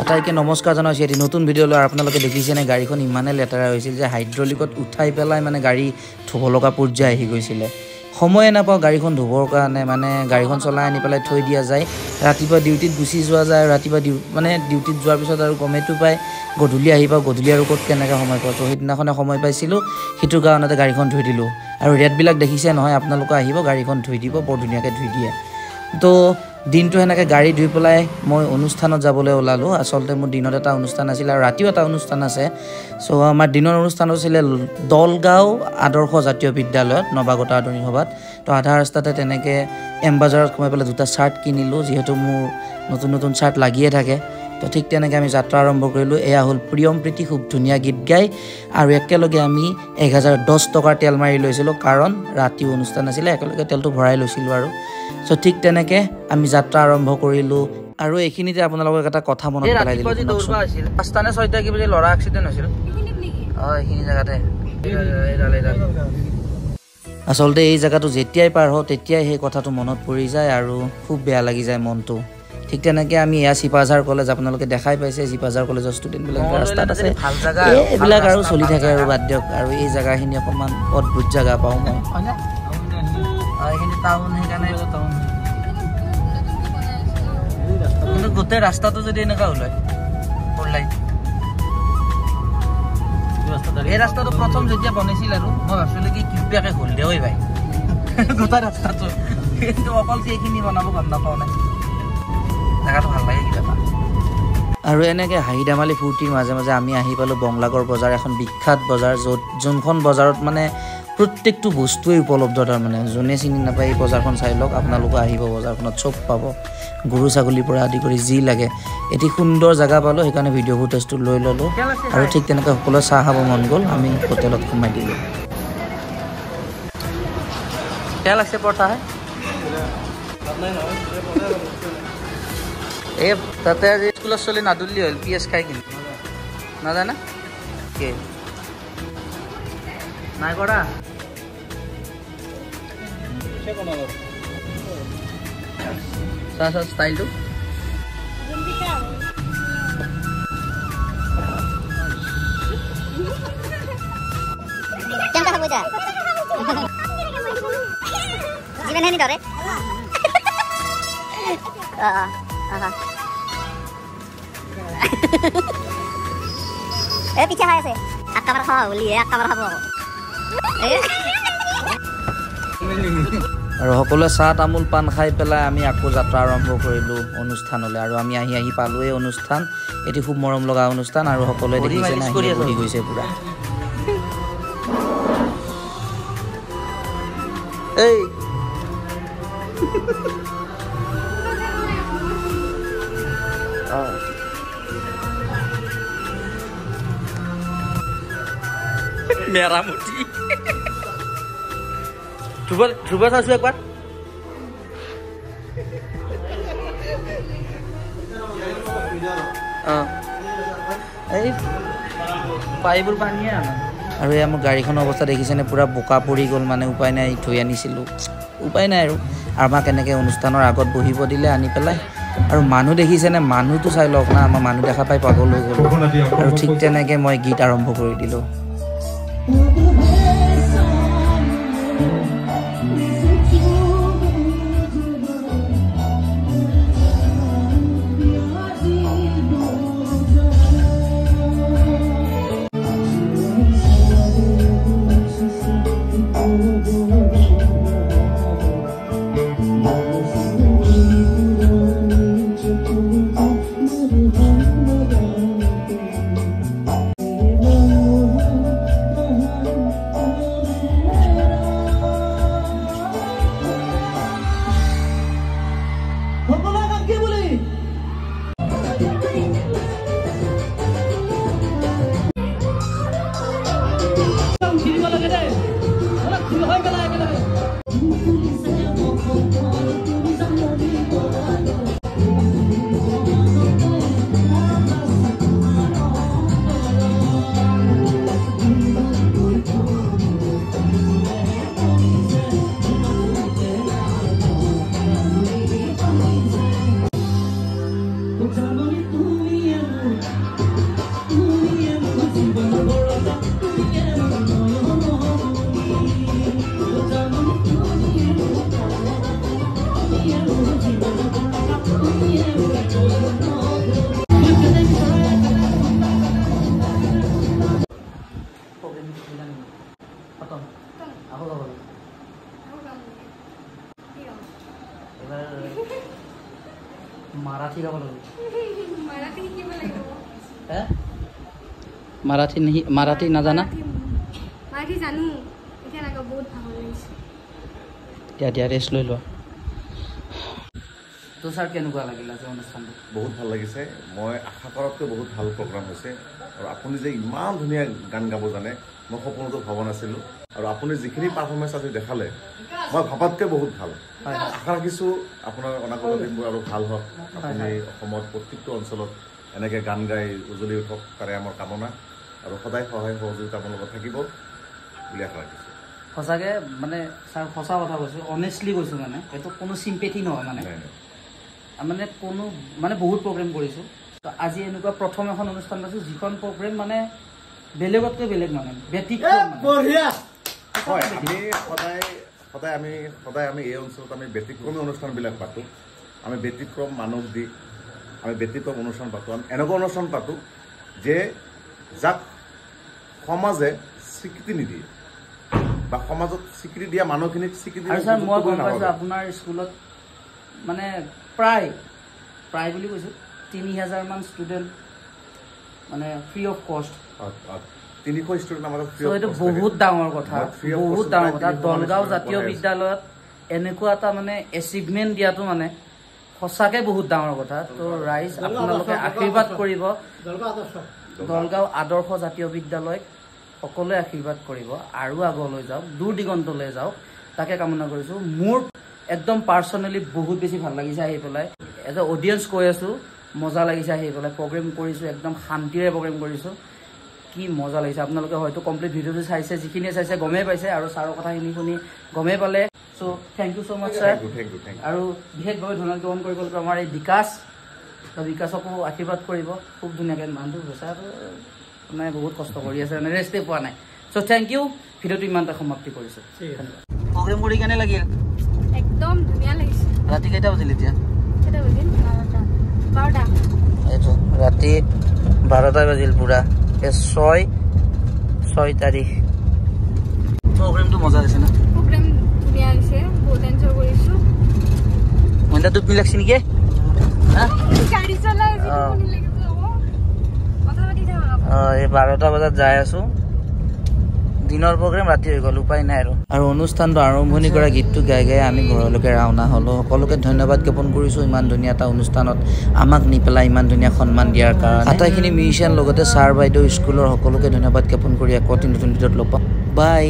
আটাইকে নমস্কাৰ জনাইছোঁ। এটি নতুন ভিডিঅ' লৈ আপোনালোকে দেখিছেনে গাড়ীখন ইমানে লেতেৰা হৈছিল যে হাইড্ৰলিকত উঠাই পেলাই মানে গাড়ী ধুব লগা পৰ্যায় আহি গৈছিলে। সময়ে নাপাওঁ গাড়ীখন ধুবৰ কাৰণে, মানে গাড়ীখন চলাই আনি পেলাই থৈ দিয়া যায়। ৰাতিপুৱা ডিউটিত গুচি যোৱা যায়, ৰাতিপুৱা ডিউটিত যোৱাৰ পিছত আৰু গমেইটো পায় গধূলি আহি পাওঁ, গধূলি আৰু ক'ত কেনেকৈ সময় পাওঁ। তো সেইদিনাখনে সময় পাইছিলোঁ, সেইটো কাৰণতে গাড়ীখন ধুই দিলোঁ। আৰু ৰেটবিলাক দেখিছে নহয়, আপোনালোকে আহিব গাড়ীখন ধুই দিব, বৰ ধুনীয়াকৈ ধুই দিয়ে। তো দিনটো সেনেকৈ গাড়ী ধুই পেলাই মই অনুষ্ঠানত যাবলৈ ওলালোঁ। আচলতে মোৰ দিনত এটা অনুষ্ঠান আছিলে আৰু ৰাতিও এটা অনুষ্ঠান আছে। চ' আমাৰ দিনৰ অনুষ্ঠান আছিলে দলগাঁও আদৰ্শ জাতীয় বিদ্যালয়ত নৱাগত আদৰণি সভাত। তো আধা ৰাস্তাতে তেনেকৈ এম বাজাৰত সোমাই পেলাই দুটা চাৰ্ট কিনিলোঁ, যিহেতু মোৰ নতুন নতুন চাৰ্ট লাগিয়ে থাকে। তো ঠিক তেনেকৈ আমি যাত্ৰা আৰম্ভ কৰিলোঁ। এয়া হ'ল প্ৰিয়ম প্ৰীতি, খুব ধুনীয়া গীত গাই আৰু একেলগে আমি 1010 টকাৰ তেল মাৰি লৈছিলোঁ, কাৰণ ৰাতিও অনুষ্ঠান আছিলে, একেলগে তেলটো ভৰাই লৈছিলোঁ আৰু। চ' ঠিক তেনেকৈ আমি যাত্ৰা আৰম্ভ কৰিলোঁ। আৰু এইখিনিতে আপোনালোকক এটা কথা মনত পেলাই দিলোঁ। 5টা নে 6টা কি বজি ল'ৰা এক্সিডেণ্ট হৈছিল এইখিনি জেগাতে। আচলতে এই জেগাটো যেতিয়াই পাৰ হওঁ তেতিয়াই সেই কথাটো মনত পৰি যায় আৰু খুব বেয়া লাগি যায় মনটো। ঠিক তেনেকৈ আমি এয়া চিপাঝাৰ কলেজ, আপোনালোকে দেখাই পাইছে চিপাঝাৰ কলেজৰ ষ্টুডেণ্টবিলাক ৰাস্তাত আছে। এইবিলাক আৰু চলি থাকে আৰু বাদ দিয়ক। আৰু এই জেগাখিনি অকণমান অদ্ভুত জেগা পাওঁ মই। এইখিনি টাউন, সেইকাৰণে কিন্তু গোটেই ৰাস্তাটো যদি এনেকুৱা হ'ল হয় ফ'ৰ লাইন, এই ৰাস্তাটো প্ৰথম যেতিয়া বনাইছিল আৰু মই ভাবিছিলোঁ কি কিবাকে হ'ল দে ঐ ভাই গোটেই ৰাস্তাটো, কিন্তু অকল এইখিনি বনাব গম নাপাওঁ নাই। জেগাটো ভাল লাগে কিবা এটা। আৰু এনেকৈ হাঁহি ধেমালি ফূৰ্তিৰ মাজে মাজে আমি আহি পালোঁ বংলাগড় বজাৰ, এখন বিখ্যাত বজাৰ, যোনখন বজাৰত মানে প্ৰত্যেকটো বস্তুৱেই উপলব্ধ। তাৰমানে যোনে চিনি নাপায় এই বজাৰখন চাই লওক, আপোনালোকে আহিব, বজাৰখনত চব পাব, গৰু ছাগলীৰ পৰা আদি কৰি যি লাগে। এটি সুন্দৰ জেগা পালোঁ, সেইকাৰণে ভিডিঅ' ফুটেজটো লৈ ল'লোঁ। আৰু ঠিক তেনেকৈ সকলোৱে চাহ খাব মন গ'ল, আমি হোটেলত সোমাই দিলোঁ। কেয়া লাগছে পৰঠা হে এই তাতে আজি স্কুলত চলি নাদুলি হ'ল, পিঁয়াজ খাই কিনি নাজানে কি নাই কৰা চাহ চাহ ষ্টাইলটো Jimen ini dore. পিছে খাই আছে আকামাৰ খাৱা বুলি আকামাৰ খাব। আৰু সকলোৱে চাহ তামোল পাণ খাই পেলাই আমি আকৌ যাত্ৰা আৰম্ভ কৰিলোঁ অনুষ্ঠানলৈ। আৰু আমি আহি পালোঁৱেই অনুষ্ঠান, এটি খুব মৰম লগা অনুষ্ঠান। আৰু সকলোৱে দেখিছে নাই বহি গৈছে পূৰা। এই মেৰামতি ধ্ৰুৱ চাইছোঁ একবাৰ। এই পাইপবোৰ পানীয়ে আনা। আৰু এয়া মোৰ গাড়ীখনৰ অৱস্থা দেখিছেনে, পূৰা বোকা পৰি গ'ল, মানে উপায় নাই, ধুই আনিছিলোঁ, উপায় নাই। আৰু আমাক এনেকৈ অনুষ্ঠানৰ আগত বহিব দিলে আনি পেলাই। আৰু মানুহ দেখিছেনে, মানুহটো চাই লওক না, আমাৰ মানুহ দেখা পাই পাগল হৈ গ'লোঁ। আৰু ঠিক তেনেকৈ মই গীত আৰম্ভ কৰি দিলোঁ। মাৰাঠী নাজানা মাৰাঠী জানো এতিয়া নাগা বহুত ভাল লাগিছে দিয়া ৰেষ্ট লৈ লোৱা তো ছাৰ কেনেকুৱা লাগিল আজি অনুষ্ঠানটো বহুত ভাল লাগিছে মই আশা কৰাতকৈ বহুত ভাল প্ৰগ্ৰাম হৈছে আৰু আপুনি যে ইমান ধুনীয়া গান গাব জানে মই সপোনতো ভবা নাছিলোঁ আৰু আপুনি যিখিনি পাৰফৰ্মেঞ্চ আজি দেখালে মই ভাবাতকৈ বহুত ভাল আশা ৰাখিছোঁ আপোনাৰ অনাগত দিনবোৰ আৰু ভাল হওক আপুনি অসমত প্ৰত্যেকটো অঞ্চলত এনেকৈ গান গাই উজ্বলি উঠক তাৰে আমাৰ কামনা আৰু সদায় সহায় সহযোগিতা আপোনাৰ লগত থাকিব বুলি আশা ৰাখিছোঁ সঁচাকৈ মানে ছাৰ সঁচা কথা কৈছোঁ অনেষ্টলি কৈছোঁ মানে এইটো কোনো চিম্পেথি নহয় মানে কোনো মানে বহুত প্ৰগ্ৰেম কৰিছোঁ তো আজি এনেকুৱা প্ৰথম এখন অনুষ্ঠান পাইছোঁ যিখন প্ৰগ্ৰেম মানে বেলেগতকৈ বেলেগ মানে ব্যতিক্ৰম হয় আমি সদায় আমি এই অঞ্চলত আমি ব্যতিক্ৰমী অনুষ্ঠানবিলাক পাতোঁ আমি ব্যতিক্ৰম মানুহ দি আমি ব্যতিক্ৰম অনুষ্ঠান পাতোঁ আমি এনেকুৱা অনুষ্ঠান পাতোঁ যে যাক সমাজে স্বীকৃতি নিদিয়ে বা সমাজত স্বীকৃতি দিয়া মানুহখিনিক স্বীকৃতি আৰু ছাৰ মই গম পাইছোঁ আপোনাৰ স্কুলত মানে প্ৰায় বুলি কৈছোঁ ৩,০০০মান ষ্টুডেণ্ট মানে ফ্ৰী অফ কষ্ট ৩০০ ষ্টুডেণ্ট আমাৰ এইটো বহুত ডাঙৰ কথা দলগাঁও জাতীয় বিদ্যালয়ত এনেকুৱা এটা মানে এচিভমেণ্ট দিয়াটো মানে সঁচাকৈ বহুত ডাঙৰ কথা তো ৰাইজ আপোনালোকে আশীৰ্বাদ কৰিব দলগাঁও আদৰ্শ জাতীয় বিদ্যালয়ক সকলোৱে আশীৰ্বাদ কৰিব আৰু আগলৈ যাওক দূৰ দিগন্তলৈ যাওক তাকে কামনা কৰিছোঁ মোৰ একদম পাৰ্চনেলি বহুত বেছি ভাল লাগিছে আহি পেলাই এজ এ অডিয়েঞ্চ কৈ আছোঁ মজা লাগিছে আহি পেলাই প্ৰগ্ৰেম কৰিছোঁ একদম শান্তিৰে প্ৰগ্ৰেম কৰিছোঁ কি মজা লাগিছে আপোনালোকে হয়তো কমপ্লিট ভিডিঅ'টো চাইছে যিখিনিয়ে চাইছে গমেই পাইছে আৰু ছাৰৰ কথাখিনি শুনি গমেই পালে so' thank you so' much sir আৰু বিশেষভাৱে ধন্যবাদ জ্ঞাপন কৰিব লাগিব আমাৰ এই বিকাশকো আশীৰ্বাদ কৰিব খুব ধুনীয়াকৈ মানুহটো হৈছে আৰু মানে বহুত কষ্ট কৰি আছে মানে ৰেষ্টেই পোৱা নাই চ' থেংক ইউ ভিডিঅ'টো ইমানটা সমাপ্তি কৰিছোঁ প্ৰগ্ৰেম কৰি কেনে লাগিল একদম ধুনীয়া লাগিছে ৰাতি কেইটা বাজিল এতিয়া কেইটা বাজিল 12টা এইটো ৰাতি 12টা বাজিল পুৰা 6 তাৰিখ প্ৰগ্ৰেমটো মজা হৈছে না প্ৰগ্ৰেম ধুনীয়া হৈছে বহুত এনজয় কৰিছোঁ মইনা দুপ মিলাকছি নেকি গাড়ী চলাই আছোঁ কথা পাতি থাকক এই 12টা বজাত যাই আছোঁ দিনৰ প্ৰগ্ৰেম ৰাতি হৈ গ'ল উপায় নাই আৰু অনুষ্ঠানটো আৰম্ভণি কৰা গীতটো গাই গাই আমি ঘৰলৈকে ৰাওনা হ'লোঁ সকলোকে ধন্যবাদ জ্ঞাপন কৰিছোঁ ইমান ধুনীয়া এটা অনুষ্ঠানত আমাক নি পেলাই ইমান ধুনীয়া সন্মান দিয়াৰ কাৰণে আটাইখিনি মিউজিচিয়ান লগতে ছাৰ বাইদেউ স্কুলৰ সকলোকে ধন্যবাদ জ্ঞাপন কৰি আকৌ নতুন ভিডিঅ'ত লগ পাম বাই